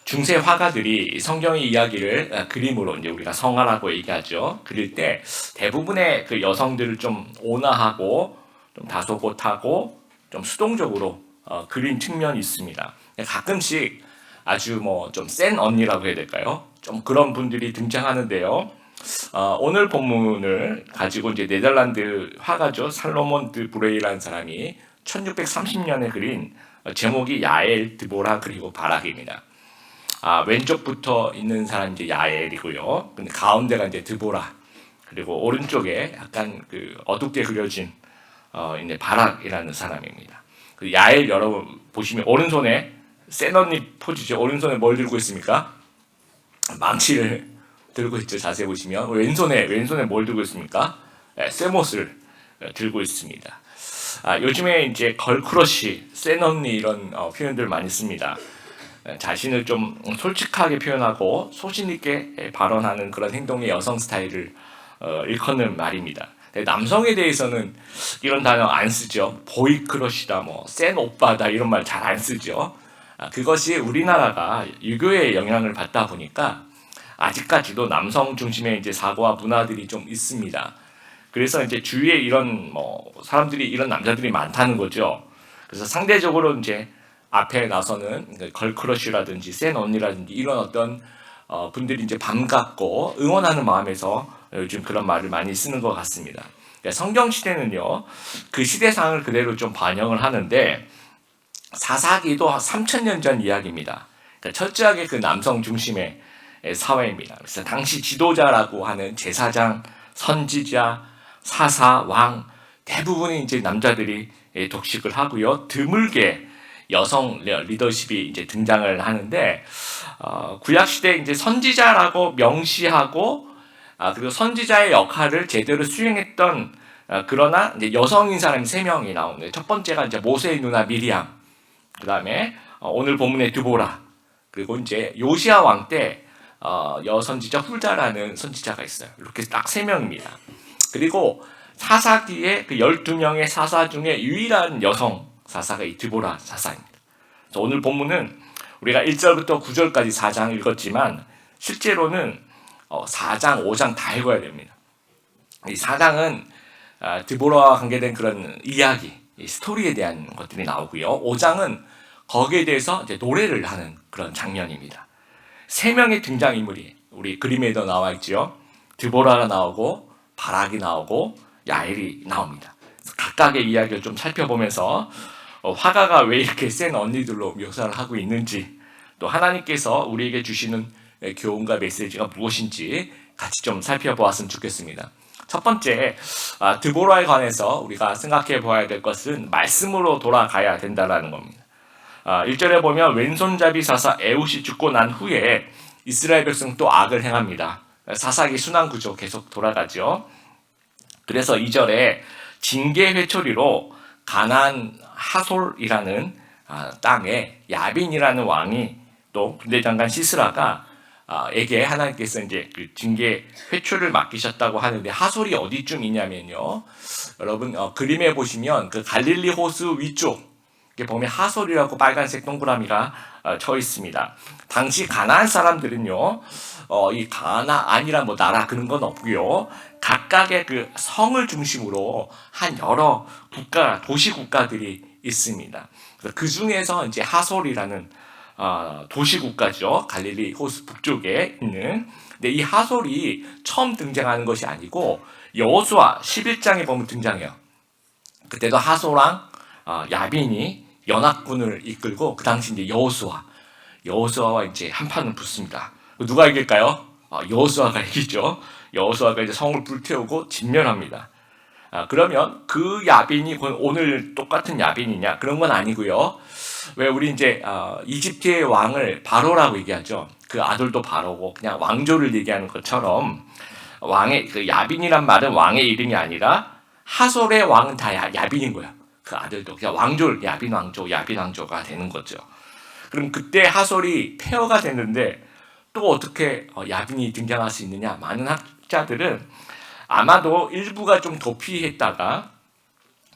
중세 화가들이 성경의 이야기를 그림으로 이제 우리가 성화라고 얘기하죠. 그릴 때 대부분의 그 여성들을 좀 온화하고 좀 다소곳하고 좀 수동적으로 그린 측면이 있습니다. 가끔씩 아주 뭐 좀 센 언니라고 해야 될까요? 좀 그런 분들이 등장하는데요. 오늘 본문을 가지고 이제 네덜란드 화가죠. 살로몬 드 브레이라는 사람이 1630년에 그린 제목이 야엘, 드보라 그리고 바락입니다. 왼쪽부터 있는 사람이 이제 야엘이고요. 근데 가운데가 이제 드보라. 그리고 오른쪽에 약간 그 어둡게 그려진 이제 바락이라는 사람입니다. 그 야엘 여러분 보시면 오른손에 센 언니 포즈죠. 오른손에 뭘 들고 있습니까? 망치를 들고 있죠. 자세히 보시면 왼손에 뭘 들고 있습니까? 쇠못을 들고 있습니다. 요즘에 이제 걸크러쉬, 센 언니 이런 표현들 많이 씁니다. 자신을 좀 솔직하게 표현하고 소신 있게 발언하는 그런 행동의 여성 스타일을 일컫는 말입니다. 남성에 대해서는 이런 단어 안 쓰죠. 보이크러쉬다, 뭐 센 오빠다 이런 말 잘 안 쓰죠. 그것이 우리나라가 유교의 영향을 받다 보니까 아직까지도 남성 중심의 이제 사고와 문화들이 좀 있습니다. 그래서 이제 주위에 이런 사람들이 이런 남자들이 많다는 거죠. 그래서 상대적으로 이제 앞에 나서는 걸크러쉬라든지 센 언니라든지 이런 어떤 분들이 이제 반갑고 응원하는 마음에서 요즘 그런 말을 많이 쓰는 것 같습니다. 성경 시대는요, 그 시대상을 그대로 좀 반영을 하는데 사사기도 3000년 전 이야기입니다. 그러니까 철저하게 그 남성 중심의 사회입니다. 그래서 당시 지도자라고 하는 제사장, 선지자, 사사, 왕 대부분이 이제 남자들이 독식을 하고요. 드물게 여성 리더십이 이제 등장을 하는데 구약 시대 이제 선지자라고 명시하고 그리고 선지자의 역할을 제대로 수행했던 그러나 이제 여성인 사람이 3명이 나오는데 첫 번째가 이제 모세의 누나 미리암, 그 다음에 오늘 본문의 드보라, 그리고 이제 요시야 왕 때 여선지자 훌다라는 선지자가 있어요. 이렇게 딱 3명입니다. 그리고 사사기에 그 12명의 사사 중에 유일한 여성 사사가 이 드보라 사사입니다. 그래서 오늘 본문은 우리가 1절부터 9절까지 4장 읽었지만 실제로는 4장, 5장 다 읽어야 됩니다. 이 4장은 드보라와 관계된 그런 이야기, 스토리에 대한 것들이 나오고요. 5장은 거기에 대해서 이제 노래를 하는 그런 장면입니다. 3명의 등장인물이 우리 그림에도 나와 있죠. 드보라가 나오고 바락이 나오고 야엘이 나옵니다. 각각의 이야기를 좀 살펴보면서 화가가 왜 이렇게 센 언니들로 묘사를 하고 있는지, 또 하나님께서 우리에게 주시는 교훈과 메시지가 무엇인지 같이 좀 살펴보았으면 좋겠습니다. 첫 번째, 드보라에 관해서 우리가 생각해 보아야 될 것은 말씀으로 돌아가야 된다는 겁니다. 1절에 보면 왼손잡이 사사 에훗이 죽고 난 후에 이스라엘 백성 또 악을 행합니다. 사사기 순환구조 계속 돌아가죠. 그래서 2절에 징계 회초리로 가나안 하솔이라는 땅에 야빈이라는 왕이 또 군대장관 시스라가 에게 하나님께서 이제 그 징계 회초를 맡기셨다고 하는데 하솔이 어디쯤이냐면요. 여러분 그림에 보시면 그 갈릴리 호수 위쪽 보면 하솔이라고 빨간색 동그라미가 쳐 있습니다. 당시 가나안 사람들은요, 이 가나안이란 뭐 나라 그런 건 없고요. 각각의 그 성을 중심으로 한 여러 국가, 도시 국가들이 있습니다. 그 중에서 이제 하솔이라는 도시 국가죠. 갈릴리 호수 북쪽에 있는. 근데 이 하솔이 처음 등장하는 것이 아니고 여호수아 11장에 보면 등장해요. 그때도 하솔랑 야빈이 연합군을 이끌고 그 당시 이제 여호수아와 이제 한판을 붙습니다. 누가 이길까요? 여호수아가 이기죠. 여호수아가 이제 성을 불태우고 진멸합니다. 그러면 그 야빈이 오늘 똑같은 야빈이냐? 그런 건 아니고요. 왜 우리 이제 이집트의 왕을 바로라고 얘기하죠. 그 아들도 바로고 그냥 왕조를 얘기하는 것처럼 왕의 그 야빈이란 말은 왕의 이름이 아니라 하솔의 왕은 다 야빈인 거야. 그 아들도 그냥 왕조, 야빈 왕조가 되는 거죠. 그럼 그때 하솔이 폐허가 됐는데 또 어떻게 야빈이 등장할 수 있느냐? 많은 학자들은 아마도 일부가 좀 도피했다가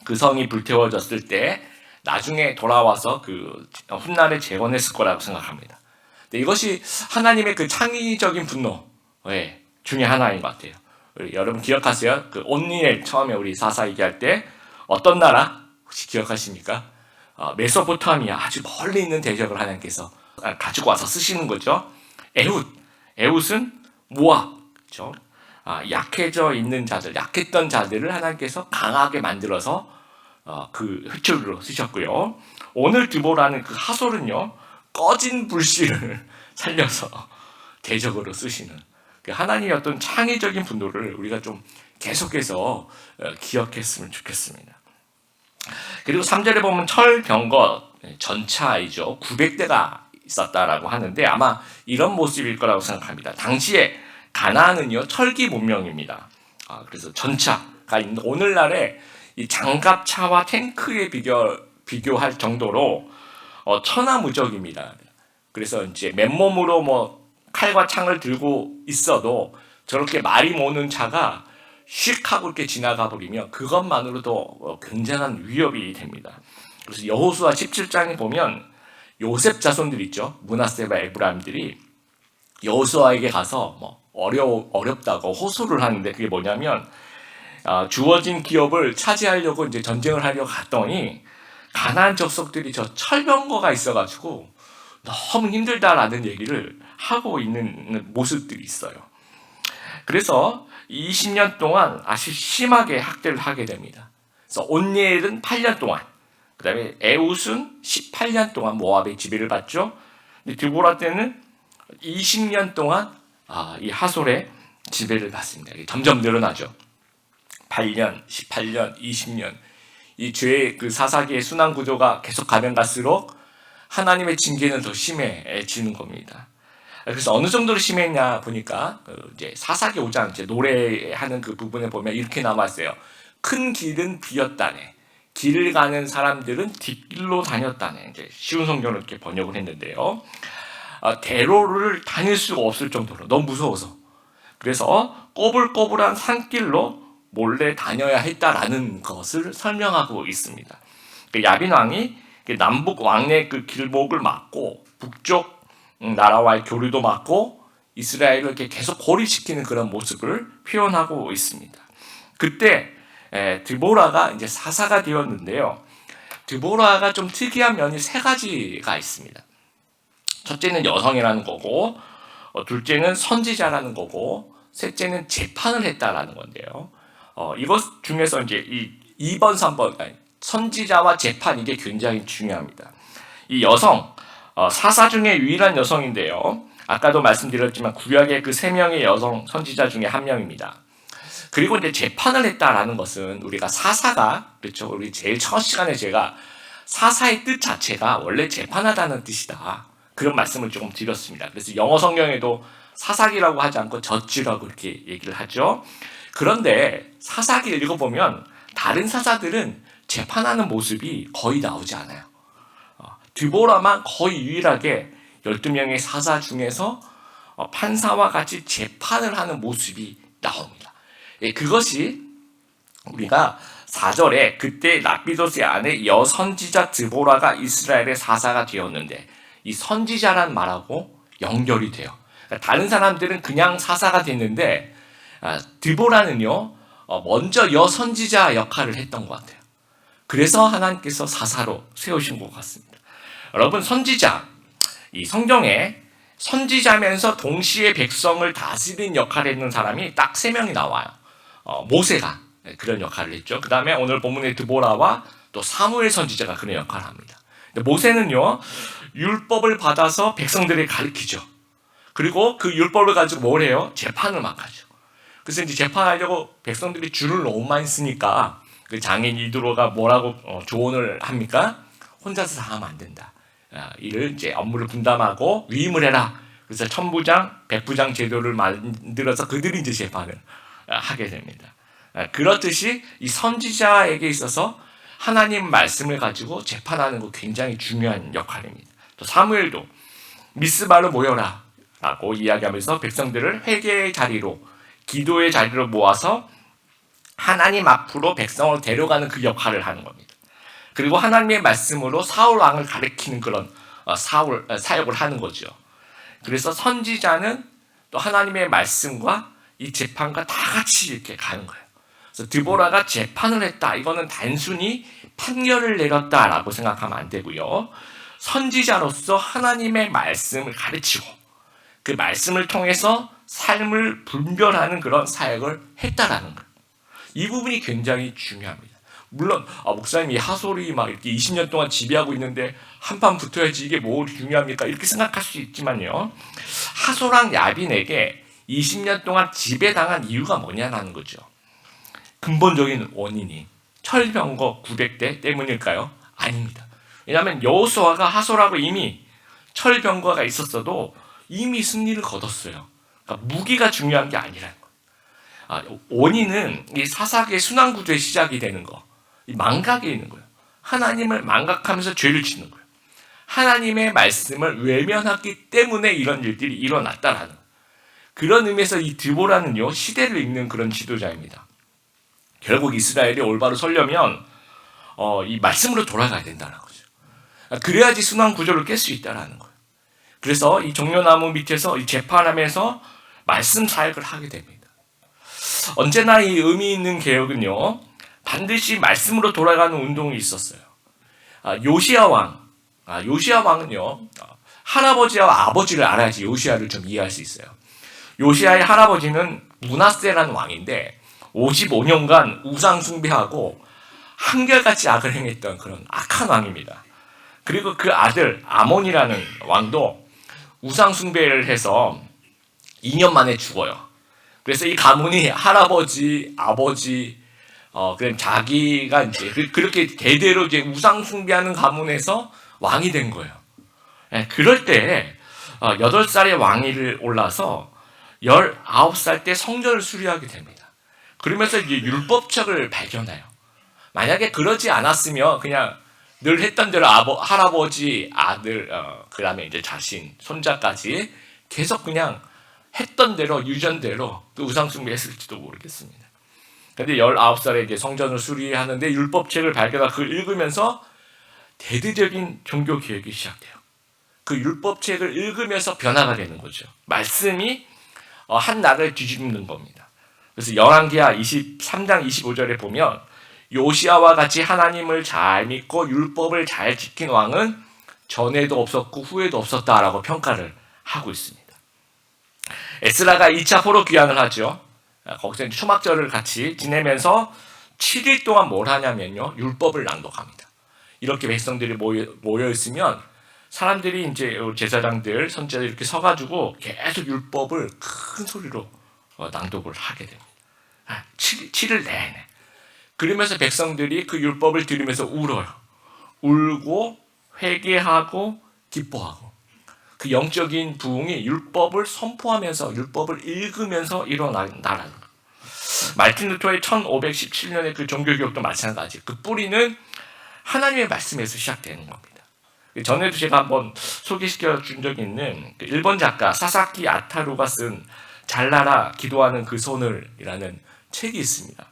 그 성이 불태워졌을 때 나중에 돌아와서 그 훗날에 재건했을 거라고 생각합니다. 이것이 하나님의 그 창의적인 분노 중에 하나인 것 같아요. 여러분 기억하세요? 그 온니엘 처음에 우리 사사 얘기할 때 어떤 나라 혹시 기억하십니까? 메소포타미아 아주 멀리 있는 대적을 하나님께서 가지고 와서 쓰시는 거죠. 에훗은 모압, 그렇죠? 약해져 있는 자들, 약했던 자들을 하나님께서 강하게 만들어서 그 흑출로 쓰셨고요. 오늘 드보라는 그 하솔은요, 꺼진 불씨를 살려서 대적으로 쓰시는 그 하나님의 어떤 창의적인 분노를 우리가 좀 계속해서 기억했으면 좋겠습니다. 그리고 3절에 보면 철병거 전차이죠. 900대가 있었다라고 하는데 아마 이런 모습일 거라고 생각합니다. 당시에 가나안은요 철기 문명입니다. 그래서 전차가 있는 오늘날의 이 장갑차와 탱크에 비교할 정도로 천하무적입니다. 그래서 이제 맨몸으로 뭐 칼과 창을 들고 있어도 저렇게 말이 모는 차가 휙 하고 이렇게 지나가 버리면 그것만으로도 굉장한 위협이 됩니다. 그래서 여호수아 17장에 보면 요셉 자손들 있죠. 므낫세와 에브라임들이 여호수아에게 가서 뭐 어렵다고 호소를 하는데 그게 뭐냐면 주어진 기업을 차지하려고 이제 전쟁을 하려고 갔더니 가나안 족속들이 저 철병거가 있어가지고 너무 힘들다라는 얘기를 하고 있는 모습들이 있어요. 그래서 20년 동안 아주 심하게 학대를 하게 됩니다. 그래서 온니엘은 8년 동안, 그 다음에 에훗은 18년 동안 모압의 지배를 받죠. 근데 드보라 때는 20년 동안 이 하솔의 지배를 받습니다. 점점 늘어나죠. 8년, 18년, 20년. 이 죄의 그 사사기의 순환 구조가 계속 가면 갈수록 하나님의 징계는 더 심해지는 겁니다. 그래서 어느 정도로 심했냐 보니까 이제 사사기 5장 이제 노래하는 그 부분에 보면 이렇게 남았어요. 큰 길은 비었다네. 길을 가는 사람들은 뒷길로 다녔다네. 이제 쉬운 성경을 이렇게 번역을 했는데요. 대로를 다닐 수가 없을 정도로 너무 무서워서. 그래서 꼬불꼬불한 산길로 몰래 다녀야 했다라는 것을 설명하고 있습니다. 야빈 왕이 남북 왕래 그 길목을 막고 북쪽 나라와의 교류도 막고 이스라엘을 이렇게 계속 고립시키는 그런 모습을 표현하고 있습니다. 그때 드보라가 이제 사사가 되었는데요. 드보라가 좀 특이한 면이 세 가지가 있습니다. 첫째는 여성이라는 거고, 둘째는 선지자라는 거고, 셋째는 재판을 했다라는 건데요. 이것 중에서 이제 이 2번, 3번 선지자와 재판 이게 굉장히 중요합니다. 이 여성 사사 중에 유일한 여성인데요. 아까도 말씀드렸지만 구약의 그 3명의 여성 선지자 중에 한 명입니다. 그리고 이제 재판을 했다라는 것은 우리가 사사가 그렇죠. 우리 제일 첫 시간에 제가 사사의 뜻 자체가 원래 재판하다는 뜻이다. 그런 말씀을 조금 드렸습니다. 그래서 영어 성경에도 사사기라고 하지 않고 저지라고 이렇게 얘기를 하죠. 그런데 사사기를 읽어보면 다른 사사들은 재판하는 모습이 거의 나오지 않아요. 드보라만 거의 유일하게 12명의 사사 중에서 판사와 같이 재판을 하는 모습이 나옵니다. 그것이 우리가 4절에 그때 랍비도스의 아내 여선지자 드보라가 이스라엘의 사사가 되었는데 이 선지자란 말하고 연결이 돼요. 그러니까 다른 사람들은 그냥 사사가 됐는데 드보라는요 먼저 여선지자 역할을 했던 것 같아요. 그래서 하나님께서 사사로 세우신 것 같습니다. 여러분 선지자 이 성경에 선지자면서 동시에 백성을 다스리는 역할을 했는 사람이 딱 3명이 나와요. 모세가 그런 역할을 했죠. 그 다음에 오늘 본문의 드보라와 또 사무엘 선지자가 그런 역할을 합니다. 근데 모세는요 율법을 받아서 백성들을 가르치죠. 그리고 그 율법을 가지고 뭘 해요? 재판을 막 하죠. 그래서 이제 재판하려고 백성들이 줄을 너무 많이 쓰니까 그 장인 이드로가 뭐라고 조언을 합니까? 혼자서 다 하면 안 된다. 이를 이제 업무를 분담하고 위임을 해라. 그래서 천부장, 백부장 제도를 만들어서 그들이 이제 재판을 하게 됩니다. 그렇듯이 이 선지자에게 있어서 하나님 말씀을 가지고 재판하는 거 굉장히 중요한 역할입니다. 또 사무엘도 미스바로 모여라 라고 이야기하면서 백성들을 회개의 자리로 기도의 자리로 모아서 하나님 앞으로 백성을 데려가는 그 역할을 하는 겁니다. 그리고 하나님의 말씀으로 사울 왕을 가리키는 그런 사역을 하는 거죠. 그래서 선지자는 또 하나님의 말씀과 이 재판과 다 같이 이렇게 가는 거예요. 그래서 드보라가 재판을 했다. 이거는 단순히 판결을 내렸다라고 생각하면 안 되고요. 선지자로서 하나님의 말씀을 가르치고 그 말씀을 통해서 삶을 분별하는 그런 사역을 했다라는 거예요. 이 부분이 굉장히 중요합니다. 물론 목사님이 하솔이 막 이렇게 20년 동안 지배하고 있는데 한판 붙어야지 이게 뭐 중요합니까? 이렇게 생각할 수 있지만요. 하솔랑 야빈에게 20년 동안 지배당한 이유가 뭐냐는 거죠. 근본적인 원인이 철병거 900대 때문일까요? 아닙니다. 왜냐하면 여호수아가 하솔하고 이미 철병거가 있었어도 이미 승리를 거뒀어요. 그러니까 무기가 중요한 게 아니라는 거예요. 원인은 이 사사기의 순환구조의 시작이 되는 거, 이 망각에 있는 거예요. 하나님을 망각하면서 죄를 짓는 거예요. 하나님의 말씀을 외면했기 때문에 이런 일들이 일어났다라는 거예요. 그런 의미에서 이 드보라는요, 시대를 읽는 그런 지도자입니다. 결국 이스라엘이 올바로 서려면 이 말씀으로 돌아가야 된다는 거죠. 그래야지 순환 구조를 깰 수 있다는 거예요. 그래서 이 종려나무 밑에서 이 재판하면서 말씀 사역을 하게 됩니다. 언제나 이 의미 있는 개혁은요, 반드시 말씀으로 돌아가는 운동이 있었어요. 요시야 왕은요, 할아버지와 아버지를 알아야지 요시야를 좀 이해할 수 있어요. 요시야의 할아버지는 므낫세라는 왕인데 55년간 우상 숭배하고 한결같이 악을 행했던 그런 악한 왕입니다. 그리고 그 아들 아몬이라는 왕도 우상 숭배를 해서 2년 만에 죽어요. 그래서 이 가문이 할아버지, 아버지, 그냥 자기가 이제 그렇게 대대로 이제 우상 숭배하는 가문에서 왕이 된 거예요. 그럴 때 8살의 왕위를 올라서 19살 때 성전을 수리하게 됩니다. 그러면서 이제 율법책을 발견해요. 만약에 그러지 않았으면 그냥 늘 했던 대로 할아버지, 아들, 그 다음에 이제 자신, 손자까지 계속 그냥 했던 대로, 유전대로 그 우상숭배 했을지도 모르겠습니다. 근데 19살에 이제 성전을 수리하는데 율법책을 발견하고 그걸 읽으면서 대대적인 종교 개혁이 시작돼요. 그 율법책을 읽으면서 변화가 되는 거죠. 말씀이 한 나라를 뒤집는 겁니다. 그래서 열왕기하 23장 25절에 보면 요시야와 같이 하나님을 잘 믿고 율법을 잘 지킨 왕은 전에도 없었고 후에도 없었다라고 평가를 하고 있습니다. 에스라가 2차 포로 귀환을 하죠. 거기서 초막절을 같이 지내면서 7일 동안 뭘 하냐면요, 율법을 낭독합니다. 이렇게 백성들이 모여 있으면 사람들이 이제 제사장들, 선지자들 이렇게 서가지고 계속 율법을 큰 소리로 낭독을 하게 됩니다. 7일 내내. 그러면서 백성들이 그 율법을 들으면서 울어요. 울고 회개하고 기뻐하고. 그 영적인 부흥이 율법을 선포하면서 율법을 읽으면서 일어난다는 거예요. 마르틴 루터의 1517년의 그 종교개혁도 마찬가지. 그 뿌리는 하나님의 말씀에서 시작되는 겁니다. 전에도 제가 한번 소개시켜 준 적이 있는 일본 작가 사사키 아타루가 쓴 잘나라 기도하는 그 손을이라는 책이 있습니다.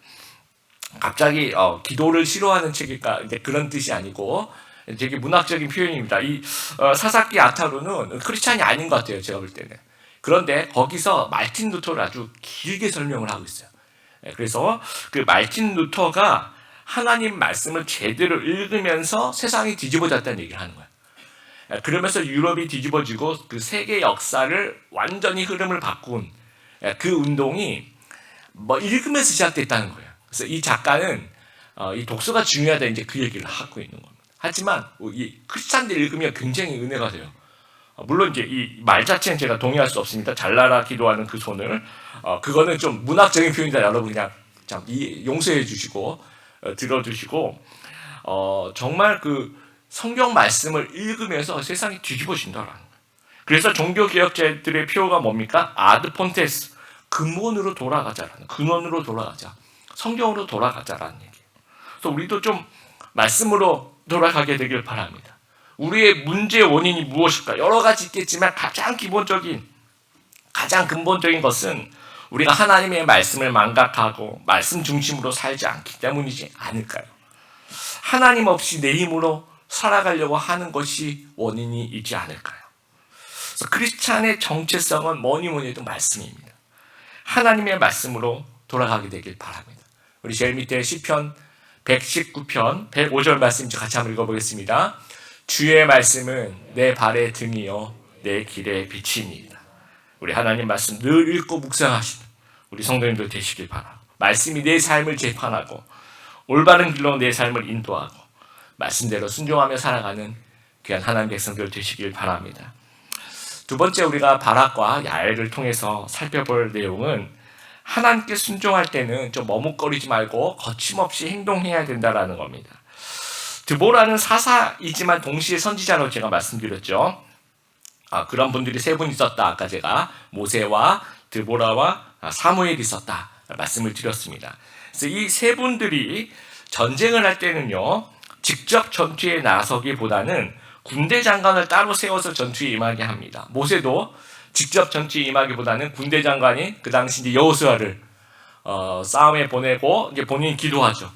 갑자기 기도를 싫어하는 책일까 그런 뜻이 아니고 되게 문학적인 표현입니다. 이 사사키 아타루는 크리스찬이 아닌 것 같아요, 제가 볼 때는. 그런데 거기서 마르틴 루터를 아주 길게 설명을 하고 있어요. 그래서 그 마르틴 루터가 하나님 말씀을 제대로 읽으면서 세상이 뒤집어졌다는 얘기를 하는 거예요. 그러면서 유럽이 뒤집어지고 그 세계 역사를 완전히 흐름을 바꾼 그 운동이 읽으면서 시작됐다는 거예요. 그래서 이 작가는 이 독서가 중요하다 이제 그 얘기를 하고 있는 겁니다. 하지만 이 크리스찬들 읽으면 굉장히 은혜가 돼요. 물론 이제 이 말 자체는 제가 동의할 수 없습니다. 잘나라 기도하는 그 손을 그거는 좀 문학적인 표현이다. 여러분 그냥 참 용서해 주시고 들어주시고 정말 그 성경 말씀을 읽으면서 세상이 뒤집어진다라는 거예요. 그래서 종교개혁자들의 표어가 뭡니까? 아드 폰테스, 근본으로 돌아가자라는, 근원으로 돌아가자, 성경으로 돌아가자라는 얘기예요. 그래서 우리도 좀 말씀으로 돌아가게 되길 바랍니다. 우리의 문제의 원인이 무엇일까? 여러 가지 있겠지만 가장 기본적인, 가장 근본적인 것은 우리가 하나님의 말씀을 망각하고 말씀 중심으로 살지 않기 때문이지 않을까요? 하나님 없이 내 힘으로 살아가려고 하는 것이 원인이 있지 않을까요? 그래서 크리스찬의 정체성은 뭐니 해도 말씀입니다. 하나님의 말씀으로 돌아가게 되길 바랍니다. 우리 제일 밑에 시편 119편 105절 말씀 같이 한번 읽어보겠습니다. 주의 말씀은 내 발의 등이요 내 길의 빛이니이다. 우리 하나님 말씀 늘 읽고 묵상하시는 우리 성도님들 되시길 바라고, 말씀이 내 삶을 재판하고 올바른 길로 내 삶을 인도하고 말씀대로 순종하며 살아가는 귀한 하나님 백성들 되시길 바랍니다. 두 번째, 우리가 바락과 야엘을 통해서 살펴볼 내용은 하나님께 순종할 때는 좀 머뭇거리지 말고 거침없이 행동해야 된다는 겁니다. 드보라는 사사이지만 동시에 선지자라고 제가 말씀드렸죠. 그런 분들이 세 분 있었다. 아까 제가 모세와 드보라와 사무엘이 있었다 말씀을 드렸습니다. 그래서 이 세 분들이 전쟁을 할 때는요, 직접 전투에 나서기보다는 군대 장관을 따로 세워서 전투에 임하게 합니다. 모세도 직접 전투에 임하기보다는 군대 장관이 그 당시 이제 여호수아를 싸움에 보내고 이제 본인이 기도하죠.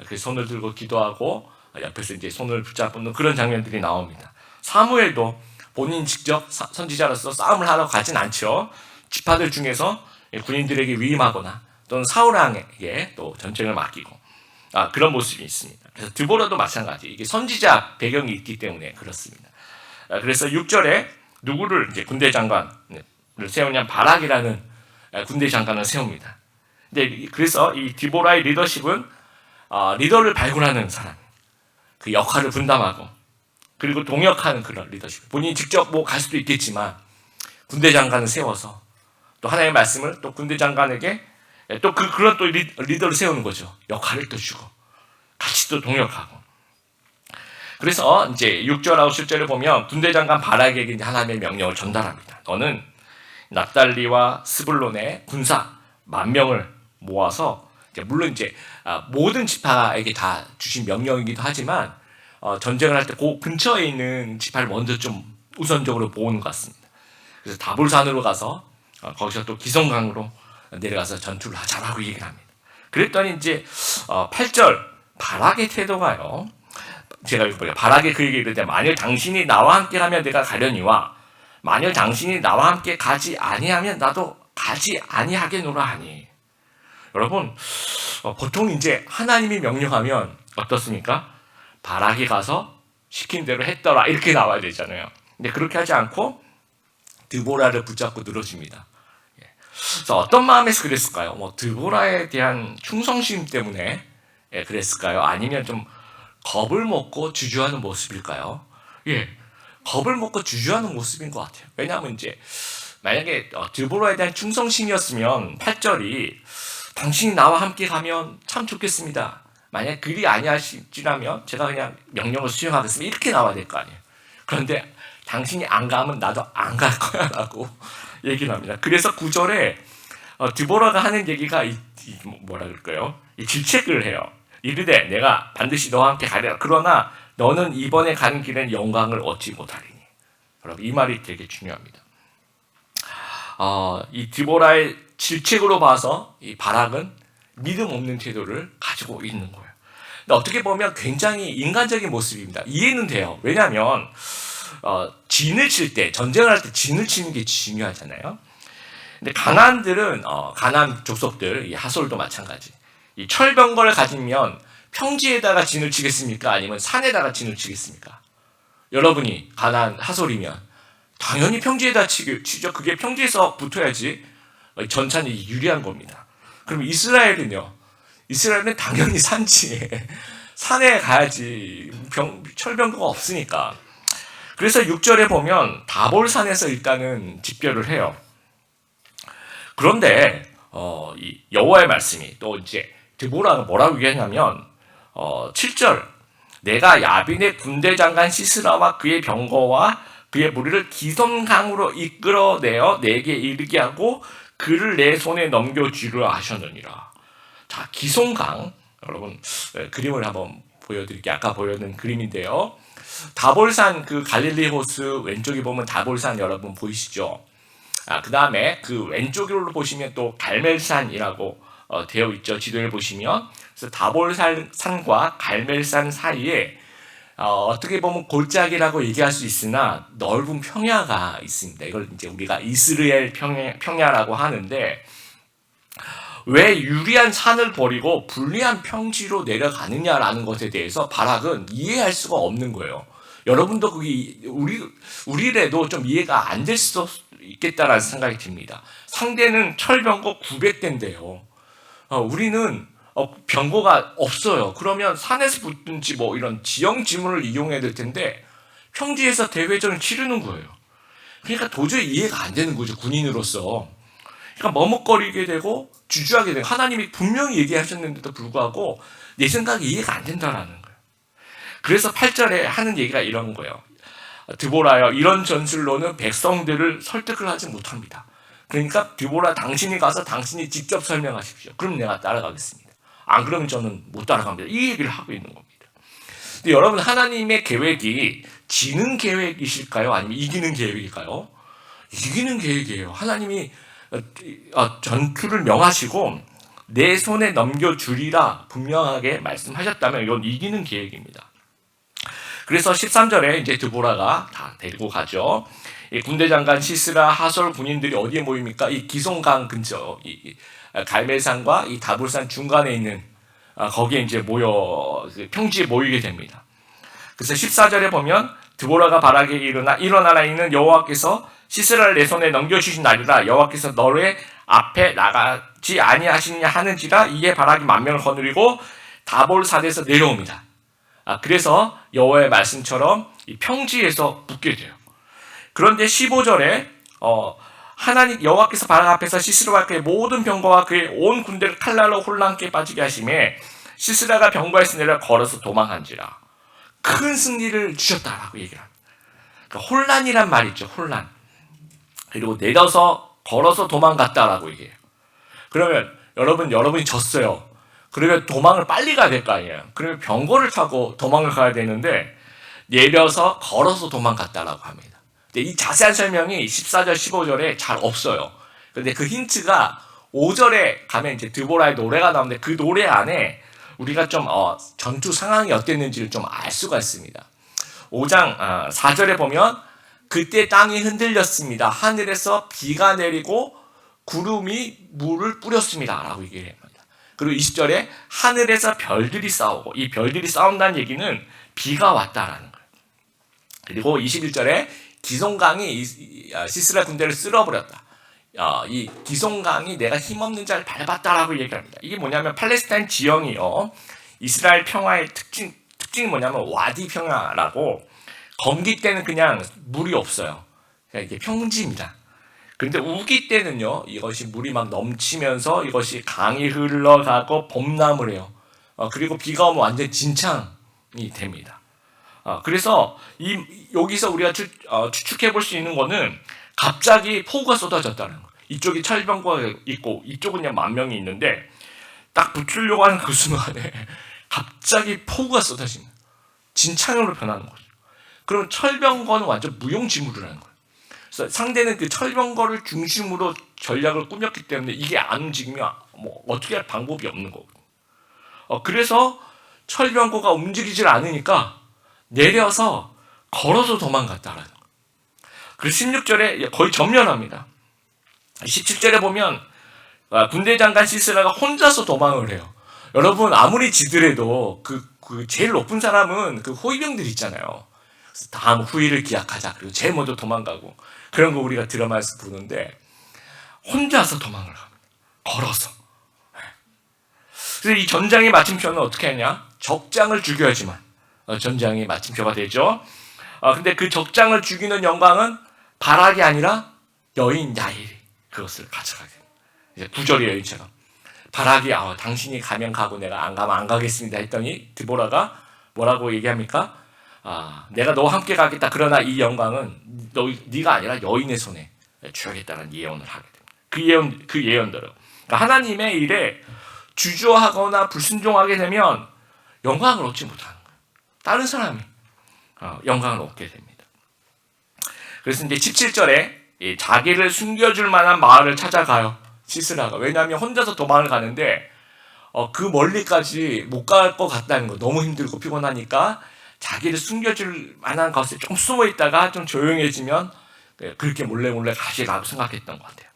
그 손을 들고 기도하고 옆에서 이제 손을 붙잡는 그런 장면들이 나옵니다. 사무엘도 본인 직접 선지자로서 싸움을 하러 가진 않죠. 지파들 중에서 군인들에게 위임하거나 또는 사울 왕에게 또 전쟁을 맡기고 그런 모습이 있습니다. 그래서 드보라도 마찬가지, 이게 선지자 배경이 있기 때문에 그렇습니다. 그래서 6절에 누구를 이제 군대 장관을 세우냐면 바락이라는 군대 장관을 세웁니다. 근데 그래서 이 드보라의 리더십은 리더를 발굴하는 사람, 그 역할을 분담하고 그리고 동역하는 그런 리더십. 본인이 직접 갈 수도 있겠지만 군대 장관을 세워서 또 하나님의 말씀을 또 군대 장관에게 또 그런 또 리더를 세우는 거죠. 역할을 또 주고 같이 또 동역하고. 그래서 이제 6절하고 7절을 보면 군대 장관 바락에게 이제 하나님의 명령을 전달합니다. 너는 납달리와 스불론의 군사 10,000명을 모아서 물론 이제 모든 지파에게 다 주신 명령이기도 하지만 전쟁을 할 때 그 근처에 있는 지파를 먼저 좀 우선적으로 모으는 것 같습니다. 그래서 다볼산으로 가서 거기서 또 기송강으로 내려가서 전투를 하자라고 얘기를 합니다. 그랬더니 이제 8절 바락의 태도가요. 제가 읽어볼게요. 바락이 그에게 이르되 만일 당신이 나와 함께 가면 내가 가려니와 만일 당신이 나와 함께 가지 아니하면 나도 가지 아니하겠노라 하니. 여러분, 보통 이제 하나님이 명령하면 어떻습니까? 바락이 가서 시킨 대로 했더라 이렇게 나와야 되잖아요. 근데 그렇게 하지 않고 드보라를 붙잡고 늘어집니다. 그래서 어떤 마음에서 그랬을까요? 드보라에 대한 충성심 때문에 그랬을까요? 아니면 좀 겁을 먹고 주저하는 모습일까요? 겁을 먹고 주저하는 모습인 것 같아요. 왜냐하면 이제 만약에 드보라에 대한 충성심이었으면 8절이 당신이 나와 함께 가면 참 좋겠습니다. 만약 그리 아니하시라면 제가 그냥 명령을 수행하겠습니다. 이렇게 나와야 될 거 아니에요. 그런데 당신이 안 가면 나도 안 갈 거야 라고 얘기를 합니다. 그래서 9절에 드보라가 하는 얘기가 뭐라 그럴까요? 질책을 해요. 이르되 내가 반드시 너와 함께 가리라. 그러나 너는 이번에 가는 길엔 영광을 얻지 못하리니. 여러분, 이 말이 되게 중요합니다. 이 드보라의 질책으로 봐서 이 바락은 믿음 없는 태도를 가지고 있는 거예요. 근데 어떻게 보면 굉장히 인간적인 모습입니다. 이해는 돼요. 왜냐하면 진을 칠 때, 전쟁을 할 때 진을 치는 게 중요하잖아요. 근데 가나안들은 가나안 족속들, 이 하솔도 마찬가지. 이 철병거를 가지면 평지에다가 진을 치겠습니까? 아니면 산에다가 진을 치겠습니까? 여러분이 가나안 하솔이면 당연히 평지에다 치죠. 그게 평지에서 붙어야지 전차는 유리한 겁니다. 그럼 이스라엘은요? 이스라엘은 당연히 산지에 산에 가야지 철병거가 없으니까. 그래서 6절에 보면 다볼산에서 일단은 집결을 해요. 그런데 이 여호와의 말씀이 또 이제 드보라가 뭐라고 얘기하냐면 7절 내가 야빈의 군대 장관 시스라와 그의 병거와 그의 무리를 기손강으로 이끌어내어 내게 이르게 하고 그를 내 손에 넘겨주려 하셨느니라. 자, 기손강, 여러분 그림을 한번 보여드릴게요. 아까 보여드린 그림인데요. 다볼산, 그 갈릴리 호수 왼쪽에 보면 다볼산 여러분 보이시죠? 그 다음에 그 왼쪽으로 보시면 또 갈멜산이라고 되어 있죠. 지도를 보시면. 그래서 다볼산과 갈멜산 사이에 어떻게 보면 골짜기라고 얘기할 수 있으나 넓은 평야가 있습니다. 이걸 이제 우리가 이스라엘 평야라고 하는데, 왜 유리한 산을 버리고 불리한 평지로 내려가느냐라는 것에 대해서 바락은 이해할 수가 없는 거예요. 여러분도 그게 우리라도 좀 이해가 안 될 수도 있겠다라는 생각이 듭니다. 상대는 철병거 900대인데요. 우리는 병거가 없어요. 그러면 산에서 붙든지 뭐 이런 지형 지문을 이용해야 될 텐데 평지에서 대회전을 치르는 거예요. 그러니까 도저히 이해가 안 되는 거죠, 군인으로서. 그러니까 머뭇거리게 되고 주저하게 되고, 하나님이 분명히 얘기하셨는데도 불구하고 내 생각이 이해가 안 된다라는 거예요. 그래서 8절에 하는 얘기가 이런 거예요. 드보라여, 이런 전술로는 백성들을 설득을 하지 못합니다. 그러니까 드보라, 당신이 가서 당신이 직접 설명하십시오. 그럼 내가 따라가겠습니다. 안 그러면 저는 못 따라갑니다. 이 얘기를 하고 있는 겁니다. 근데 여러분, 하나님의 계획이 지는 계획이실까요? 아니면 이기는 계획일까요? 이기는 계획이에요. 하나님이 전투를 명하시고 내 손에 넘겨주리라 분명하게 말씀하셨다면 이건 이기는 계획입니다. 그래서 13절에 이제 드보라가 다 데리고 가죠. 이 군대 장관 시스라, 하솔 군인들이 어디에 모입니까? 이 기송강 근처, 이 갈멜산과 이 다볼산 중간에 있는 거기에 이제 평지에 모이게 됩니다. 그래서 14절에 보면 드보라가 바락에 일어나라, 이는 여호와께서 시스라를 내 손에 넘겨주신 날이라. 여호와께서 너의 앞에 나가지 아니하시느냐 하는지라. 이에 바락이 만명을 거느리고 다볼산에서 내려옵니다. 그래서 여호와의 말씀처럼 이 평지에서 붙게 돼요. 그런데 15절에 하나님 여호와께서 바락 앞에서 시스라와 그의 모든 병거와 그의 온 군대를 칼날로 혼란케 빠지게 하심에 시스라가 병거에서 내려 걸어서 도망한지라. 큰 승리를 주셨다라고 얘기를 합니다. 그러니까 혼란이란 말이 있죠. 혼란. 그리고 내려서 걸어서 도망갔다라고 얘기해요. 그러면 여러분이 졌어요. 그러면 도망을 빨리 가야 될 거 아니에요. 그러면 병거를 타고 도망을 가야 되는데 내려서 걸어서 도망갔다라고 합니다. 근데 이 자세한 설명이 14절, 15절에 잘 없어요. 근데 그 힌트가 5절에 가면 이제 드보라의 노래가 나오는데 그 노래 안에 우리가 좀 전투 상황이 어땠는지를 좀 알 수가 있습니다. 5장 4절에 보면 그때 땅이 흔들렸습니다. 하늘에서 비가 내리고 구름이 물을 뿌렸습니다. 라고 얘기를 합니다. 그리고 20절에 하늘에서 별들이 싸우고, 이 별들이 싸운다는 얘기는 비가 왔다라는 거예요. 그리고 21절에 기송강이 시스라 군대를 쓸어버렸다. 이 기송강이 내가 힘없는 자를 밟았다라고 얘기합니다. 이게 뭐냐면 팔레스타인 지형이요, 이스라엘 평화의 특징이 뭐냐면 와디 평야라고, 건기 때는 그냥 물이 없어요. 그냥 이게 평지입니다. 그런데 우기 때는요, 이것이 물이 막 넘치면서 이것이 강이 흘러가고 범람을 해요. 그리고 비가 오면 완전 진창이 됩니다. 그래서 여기서 우리가 추측해 볼 수 있는 거는 갑자기 폭우가 쏟아졌다는 거예요. 이쪽이 철병거가 있고 이쪽은 그냥 만명이 있는데 딱 붙으려고 하는 그 순간에 갑자기 폭우가 쏟아집니다. 진창으로 변하는 거죠. 그럼 철병거는 완전 무용지물이라는 거예요. 그래서 상대는 그 철병거를 중심으로 전략을 꾸몄기 때문에 이게 안 움직이면 뭐 어떻게 할 방법이 없는 거거든요. 그래서 철병거가 움직이질 않으니까 내려서 걸어서 도망갔다라는 거예요. 그리고 16절에 거의 전면합니다. 17절에 보면 군대 장관 시스라가 혼자서 도망을 해요. 여러분, 아무리 지더라도 그 제일 높은 사람은 그 호위병들 있잖아요. 다음 후위를 기약하자. 그리고 제일 먼저 도망가고, 그런 거 우리가 드라마에서 보는데 혼자서 도망을 합니다. 걸어서. 그래서 이 전장의 마침표는 어떻게 하냐? 적장을 죽여야지만 전장의 마침표가 되죠. 근데 그 적장을 죽이는 영광은 바락이 아니라 여인 야일이 그것을 가져가게 됩니다. 이제 9절의 여인처럼 바락이 당신이 가면 가고 내가 안 가면 안 가겠습니다 했더니 드보라가 뭐라고 얘기합니까? 내가 너와 함께 가겠다. 그러나 이 영광은 네가 아니라 여인의 손에 줘야겠다는 예언을 하게 됩니다. 그 예언대로. 그러니까 하나님의 일에 주저하거나 불순종하게 되면 영광을 얻지 못하는 거예요. 다른 사람이 영광을 얻게 됩니다. 그래서 이제 17절에 자기를 숨겨줄 만한 마을을 찾아가요. 시스라가. 왜냐하면 혼자서 도망을 가는데 그 멀리까지 못 갈 것 같다는 거, 너무 힘들고 피곤하니까 자기를 숨겨줄 만한 것에 좀 숨어 있다가 좀 조용해지면 그렇게 몰래 가시라고 생각했던 것 같아요.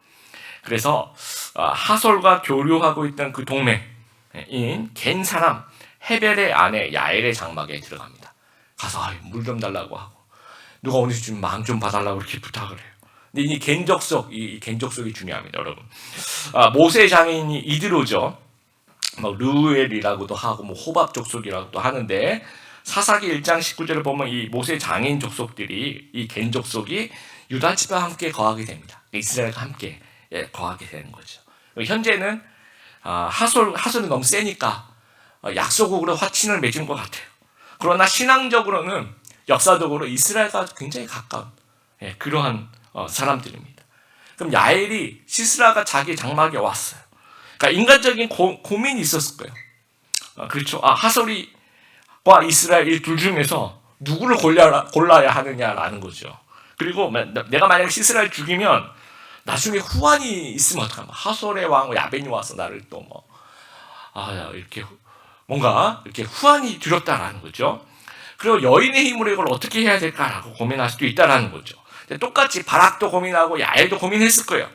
그래서 하솔과 교류하고 있던 그 동맹인 겐 사람 헤벨의 아내 야엘의 장막에 들어갑니다. 가서 물 좀 달라고 하고 누가 어느 좀 망 좀 봐달라고 이렇게 부탁을 해요. 근데 이 겐족속이 중요합니다, 여러분. 모세 장인이 이드로죠. 르우엘이라고도 하고 호밥 족속이라고도 하는데 사사기 1장 19절을 보면 이 모세 장인 족속들이 이 겐 족속이 유다 지파와 함께 거하게 됩니다. 이스라엘과 함께 거하게 되는 거죠. 현재는 하솔이 너무 세니까 약소국으로 화친을 맺은 것 같아요. 그러나 신앙적으로는 역사적으로 이스라엘과 굉장히 가까운 그러한 사람들입니다. 그럼 야엘이 시스라가 자기 장막에 왔어요. 그러니까 인간적인 고민이 있었을 거예요. 그렇죠. 하솔이와 이스라엘 이 둘 중에서 누구를 골라야 하느냐라는 거죠. 그리고 내가 만약에 시스라를 죽이면 나중에 후환이 있으면 어떡하나. 하솔의 왕 야벤이 와서 나를 또 이렇게 뭔가 이렇게 후환이 두렵다라는 거죠. 그리고 여인의 힘으로 이걸 어떻게 해야 될까라고 고민할 수도 있다라는 거죠. 똑같이 바락도 고민하고 야엘도 고민했을 거예요.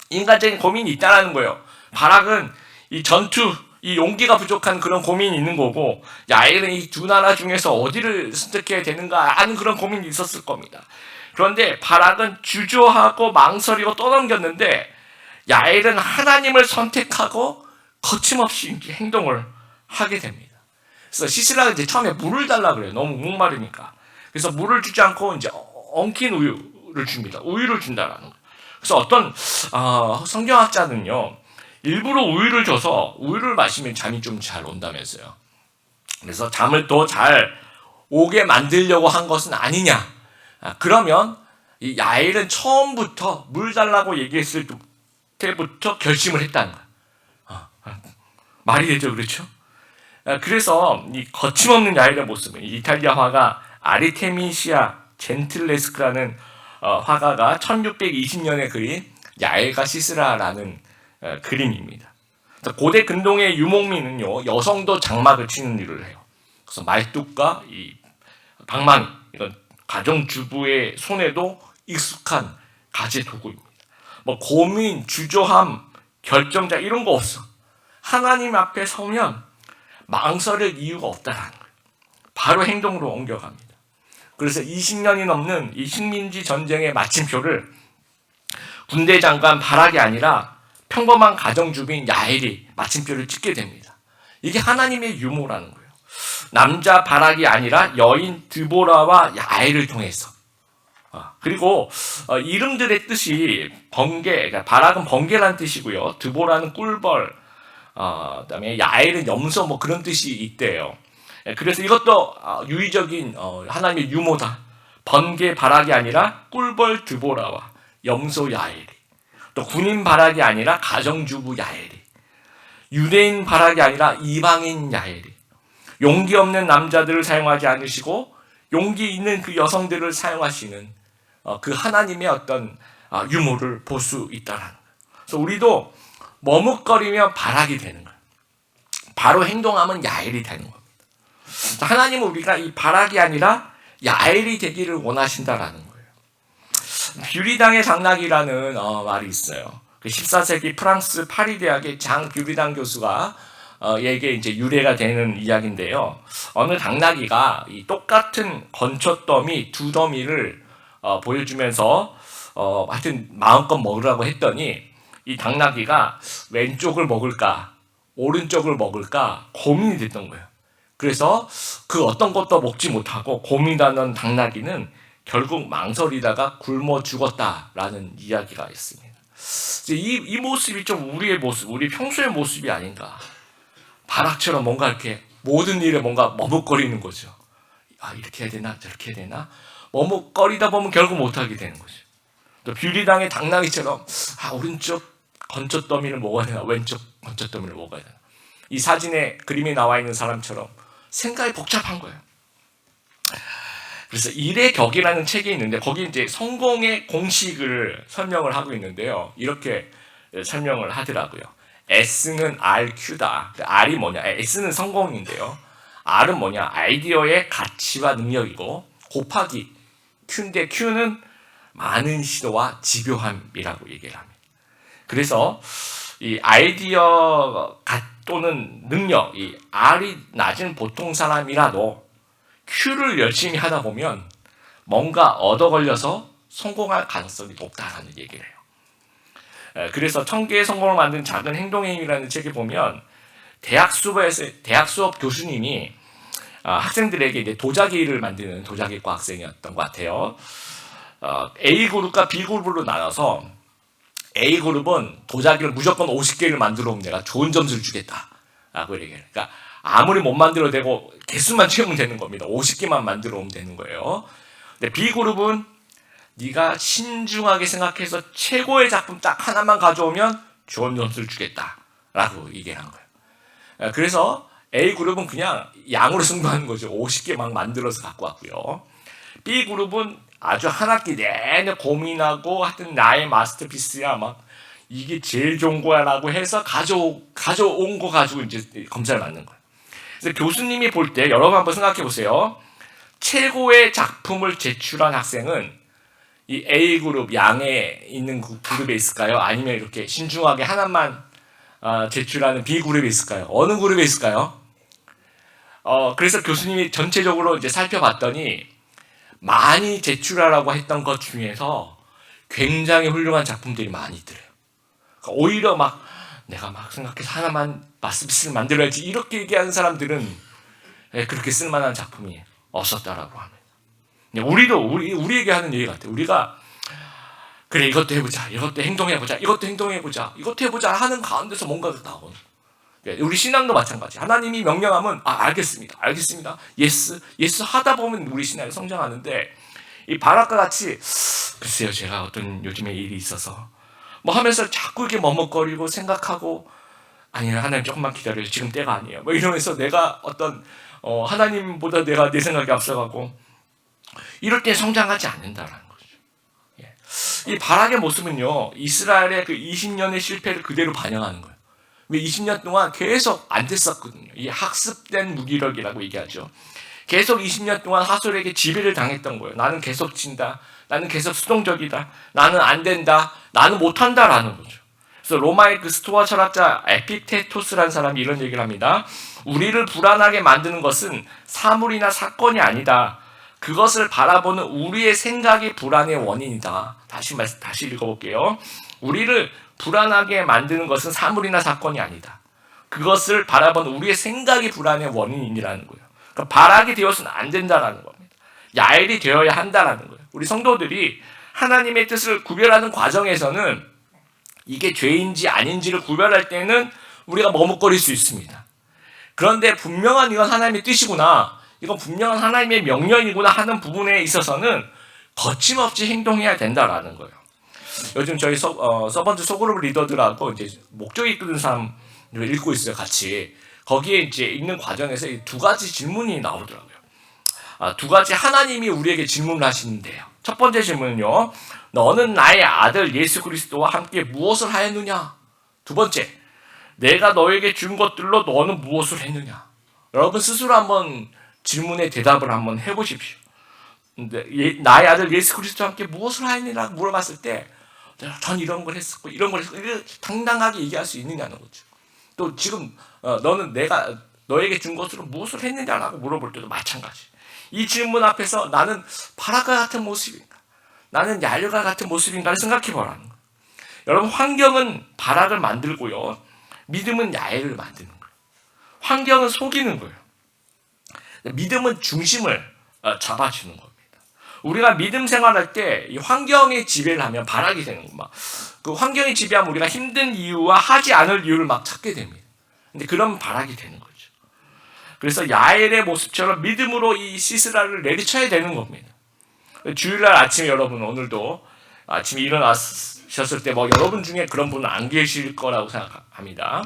인간적인 고민이 있다라는 거예요. 바락은 이 전투, 이 용기가 부족한 그런 고민이 있는 거고, 야엘은 이 두 나라 중에서 어디를 선택해야 되는가 하는 그런 고민이 있었을 겁니다. 그런데 바락은 주저하고 망설이고 떠넘겼는데, 야엘은 하나님을 선택하고 거침없이 행동을 하게 됩니다. 그래서 시스라가 이제 처음에 물을 달라 그래요. 너무 목마르니까. 그래서 물을 주지 않고 이제 엉킨 우유를 줍니다. 우유를 준다라는 거예요. 그래서 어떤 성경학자는요, 일부러 우유를 줘서 우유를 마시면 잠이 좀 잘 온다면서요. 그래서 잠을 더 잘 오게 만들려고 한 것은 아니냐. 그러면 이 야엘은 처음부터 물 달라고 얘기했을 때부터 결심을 했다는 거예요. 말이 되죠, 그렇죠? 그래서 이 거침없는 야엘의 모습은 이탈리아 화가 아리테미시아 젠틀레스크라는 화가가 1620년에 그린 야엘과 시스라라는 그림입니다. 고대 근동의 유목민은요, 여성도 장막을 치는 일을 해요. 그래서 말뚝과 이 방망이, 이건 가정주부의 손에도 익숙한 가지 도구입니다. 고민, 주저함, 결정자 이런 거 없어. 하나님 앞에 서면 망설일 이유가 없다라는 거예요. 바로 행동으로 옮겨갑니다. 그래서 20년이 넘는 이 식민지 전쟁의 마침표를 군대 장관 바락이 아니라 평범한 가정주부인 야엘이 마침표를 찍게 됩니다. 이게 하나님의 유모라는 거예요. 남자 바락이 아니라 여인 드보라와 야엘을 통해서. 그리고 이름들의 뜻이 번개, 그러니까 바락은 번개라는 뜻이고요. 드보라는 꿀벌, 그다음에 야엘은 염소 그런 뜻이 있대요. 그래서 이것도 유의적인 하나님의 유모다. 번개 바락이 아니라 꿀벌 드보라와 염소 야엘이, 또 군인 바락이 아니라 가정주부 야엘이, 유대인 바락이 아니라 이방인 야엘이, 용기 없는 남자들을 사용하지 않으시고 용기 있는 그 여성들을 사용하시는 그 하나님의 어떤 유모를 볼 수 있다는 거예요. 그래서 우리도 머뭇거리며 바락이 되는 거예요. 바로 행동하면 야엘이 되는 겁니다. 하나님은 우리가 이 바락이 아니라 야엘이 되기를 원하신다라는 거예요. 뷰리당의 당나귀라는 말이 있어요. 14세기 프랑스 파리 대학의 장 뷰리당 교수가 에게 이제 유래가 되는 이야기인데요. 어느 당나귀가 이 똑같은 건초더미 두 더미를 보여주면서 하여튼 마음껏 먹으라고 했더니 이 당나귀가 왼쪽을 먹을까 오른쪽을 먹을까 고민이 됐던 거예요. 그래서 그 어떤 것도 먹지 못하고 고민하는 당나귀는 결국 망설이다가 굶어 죽었다라는 이야기가 있습니다. 이 모습이 좀 우리의 모습, 우리 평소의 모습이 아닌가. 바락처럼 뭔가 이렇게 모든 일에 뭔가 머뭇거리는 거죠. 이렇게 해야 되나 저렇게 해야 되나 머뭇거리다 보면 결국 못하게 되는 거죠. 또 뷰리당의 당나귀처럼 오른쪽 건초더미를 먹어야 되나 왼쪽 건초더미를 먹어야 되나, 이 사진에 그림이 나와 있는 사람처럼 생각이 복잡한 거예요. 그래서 일의 격이라는 책이 있는데 거기 이제 성공의 공식을 설명을 하고 있는데요. 이렇게 설명을 하더라고요. S는 RQ다. R이 뭐냐? S는 성공인데요. R은 뭐냐? 아이디어의 가치와 능력이고 곱하기 Q인데 Q는 많은 시도와 집요함이라고 얘기를 합니다. 그래서 이 아이디어 또는 능력, 이 R이 낮은 보통 사람이라도 Q를 열심히 하다 보면 뭔가 얻어 걸려서 성공할 가능성이 높다라는 얘기를 해요. 그래서 1000개의 성공을 만든 작은 행동의 힘이라는 책에 보면 대학 수업 교수님이 학생들에게 이제 도자기를 만드는 도자기과 학생이었던 것 같아요. A그룹과 B그룹으로 나눠서 A그룹은 도자기를 무조건 50개를 만들어 오면 내가 좋은 점수를 주겠다 라고 얘기해요. 그러니까 아무리 못 만들어도 되고 개수만 채우면 되는 겁니다. 50개만 만들어 오면 되는 거예요. 근데 B그룹은 네가 신중하게 생각해서 최고의 작품 딱 하나만 가져오면 좋은 점수를 주겠다 라고 얘기한 거예요. 그래서 A그룹은 그냥 양으로 승부하는 거죠. 50개 막 만들어서 갖고 왔고요. B그룹은 아주 한 학기 내내 고민하고 하여튼 나의 마스터피스야 막 이게 제일 좋은 거야 라고 해서 가져온 거 가지고 이제 검사를 받는 거예요. 그래서 교수님이 볼 때 여러분 한번 생각해 보세요. 최고의 작품을 제출한 학생은 이 A그룹 양에 있는 그룹에 있을까요? 아니면 이렇게 신중하게 하나만 제출하는 B그룹에 있을까요? 어느 그룹에 있을까요? 그래서 교수님이 전체적으로 이제 살펴봤더니 많이 제출하라고 했던 것 중에서 굉장히 훌륭한 작품들이 많이 있더래요. 그러니까 오히려 막 내가 막 생각해서 하나만 마스터피스를 만들어야지 이렇게 얘기하는 사람들은 그렇게 쓸만한 작품이 없었다라고 합니다. 우리도 우리에게 하는 얘기 같아요. 우리가 그래 이것도 해보자, 이것도 행동해보자, 이것도 행동해보자, 이것도 해보자 하는 가운데서 뭔가가 나오는. 우리 신앙도 마찬가지. 하나님이 명령하면 알겠습니다. 예스 하다 보면 우리 신앙이 성장하는데 이 바락과 같이 글쎄요 제가 어떤 요즘에 일이 있어서 뭐 하면서 자꾸 이렇게 머뭇거리고 생각하고 아니요 하나님 조금만 기다려요 지금 때가 아니에요 뭐 이러면서 내가 어떤 하나님보다 내가 내 생각이 앞서가고 이럴 때 성장하지 않는다라는 거죠. 이 바락의 모습은요 이스라엘의 그 20년의 실패를 그대로 반영하는 거예요. 왜 20년 동안 계속 안 됐었거든요. 이 학습된 무기력이라고 얘기하죠. 계속 20년 동안 하솔에게 지배를 당했던 거예요. 나는 계속 진다. 나는 계속 수동적이다. 나는 안 된다. 나는 못한다라는 거죠. 그래서 로마의 그 스토아 철학자 에픽테토스라는 사람이 이런 얘기를 합니다. 우리를 불안하게 만드는 것은 사물이나 사건이 아니다. 그것을 바라보는 우리의 생각이 불안의 원인이다. 다시 읽어볼게요. 우리를 불안하게 만드는 것은 사물이나 사건이 아니다. 그것을 바라보는 우리의 생각이 불안의 원인이라는 거예요. 그러니까 바락이 되어서는 안 된다라는 겁니다. 야엘이 되어야 한다라는 거예요. 우리 성도들이 하나님의 뜻을 구별하는 과정에서는 이게 죄인지 아닌지를 구별할 때는 우리가 머뭇거릴 수 있습니다. 그런데 분명한 이건 하나님의 뜻이구나. 이건 분명한 하나님의 명령이구나 하는 부분에 있어서는 거침없이 행동해야 된다라는 거예요. 요즘 저희 서번트 소그룹 리더들하고 이제 목적이 이끄는 사람 읽고 있어요, 같이. 거기에 이제 읽는 과정에서 두 가지 질문이 나오더라고요. 두 가지 하나님이 우리에게 질문을 하시는데요. 첫 번째 질문은요, 너는 나의 아들 예수 그리스도와 함께 무엇을 하였느냐? 두 번째, 내가 너에게 준 것들로 너는 무엇을 했느냐? 여러분 스스로 한번 질문에 대답을 한번 해보십시오. 근데 나의 아들 예수 그리스도와 함께 무엇을 하였느냐고 물어봤을 때 전 이런 걸 했었고 이런 걸 했었고 이걸 당당하게 얘기할 수 있느냐는 거죠. 또 지금 너는 내가 너에게 준 것으로 무엇을 했느냐라고 물어볼 때도 마찬가지. 이 질문 앞에서 나는 바락과 같은 모습인가? 나는 야엘과 같은 모습인가를 생각해 보라는 거예요. 여러분 환경은 바락을 만들고요. 믿음은 야엘을 만드는 거예요. 환경은 속이는 거예요. 믿음은 중심을 잡아주는 겁니다. 우리가 믿음 생활할 때 이 환경에 지배를 하면 바락이 되는 거예요. 그 환경에 지배하면 우리가 힘든 이유와 하지 않을 이유를 막 찾게 됩니다. 근데 그러면 바락이 되는 거죠. 그래서 야엘의 모습처럼 믿음으로 이 시스라를 내리쳐야 되는 겁니다. 주일날 아침에 여러분 오늘도 아침에 일어나셨을 때 뭐 여러분 중에 그런 분은 안 계실 거라고 생각합니다.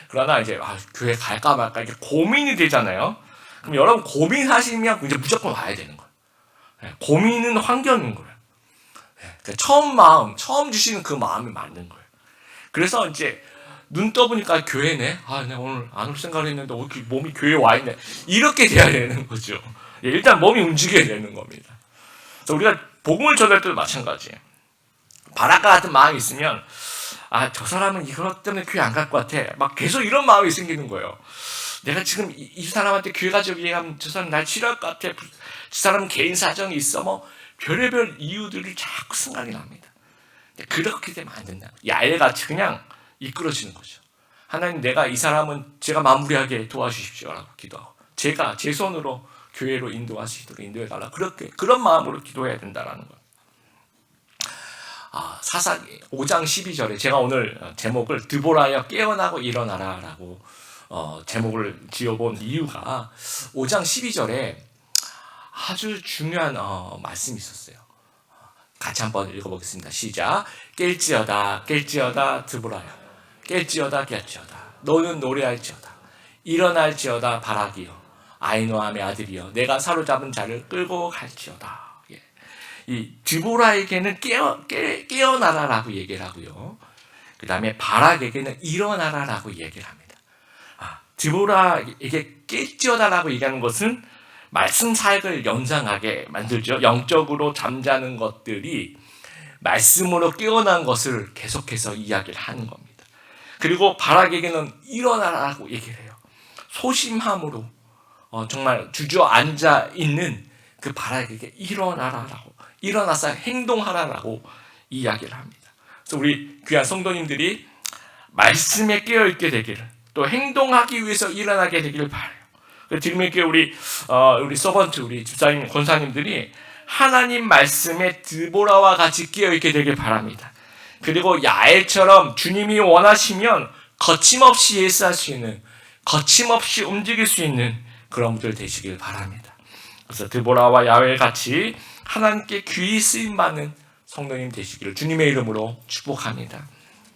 그러나 이제 교회 갈까 말까 이게 고민이 되잖아요. 그럼 여러분 고민하시면 이제 무조건 와야 되는 거예요. 고민은 환경인 거예요. 그러니까 처음 주시는 그 마음이 맞는 거예요. 그래서 이제 눈 떠보니까 교회네. 아, 내가 오늘 안 올 생각을 했는데 몸이 교회에 와 있네. 이렇게 돼야 되는 거죠. 일단 몸이 움직여야 되는 겁니다. 그래서 우리가 복음을 전할 때도 마찬가지예요. 바라카 같은 마음이 있으면 저 사람은 이것 때문에 교회 안 갈 것 같아. 막 계속 이런 마음이 생기는 거예요. 내가 지금 이 사람한테 교회 가지고 얘기하면 저 사람 날 싫어할 것 같아. 저 사람은 개인 사정이 있어. 뭐 별의별 이유들이 자꾸 생각이 납니다. 그렇게 되면 안 된다. 야엘같이 그냥 이끌어지는 거죠. 하나님, 내가 이 사람은 제가 마무리하게 도와주십시오라고 기도하고, 제가 제 손으로 교회로 인도하시도록 인도해 달라. 그런 마음으로 기도해야 된다라는 거예요. 사사기 5장 12절에 제가 오늘 제목을 드보라여 깨어나고 일어나라라고 제목을 지어본 이유가 5장 12절에 아주 중요한 말씀이 있었어요. 같이 한번 읽어보겠습니다. 시작. 깰지어다 깰지어다 드보라여, 깰지어다 깰지어다 너는 노래할지어다, 일어날지어다 바라기여, 아히노함의 아들이여, 내가 사로잡은 자를 끌고 갈지어다. 이 드보라에게는 깨어나라라고 얘기를 하고요. 그 다음에 바락에게는 일어나라라고 얘기를 합니다. 드보라에게 깰지어다라고 얘기하는 것은 말씀 사역을 연상하게 만들죠. 영적으로 잠자는 것들이 말씀으로 깨어난 것을 계속해서 이야기를 하는 겁니다. 그리고 바락에게는 일어나라고 얘기를 해요. 소심함으로 정말 주저앉아 있는 그 바락에게 일어나라라고, 일어나서 행동하라라고 이야기를 합니다. 그래서 우리 귀한 성도님들이 말씀에 깨어있게 되기를, 또 행동하기 위해서 일어나게 되기를 바라요. 지금 이렇게 우리 서번트, 우리 집사님, 권사님들이 하나님 말씀에 드보라와 같이 깨어있게 되길 바랍니다. 그리고 야엘처럼 주님이 원하시면 거침없이 예수할 수 있는, 거침없이 움직일 수 있는 그런 분들 되시길 바랍니다. 그래서 드보라와 야엘 같이 하나님께 귀히 쓰임받는 성도님 되시기를 주님의 이름으로 축복합니다.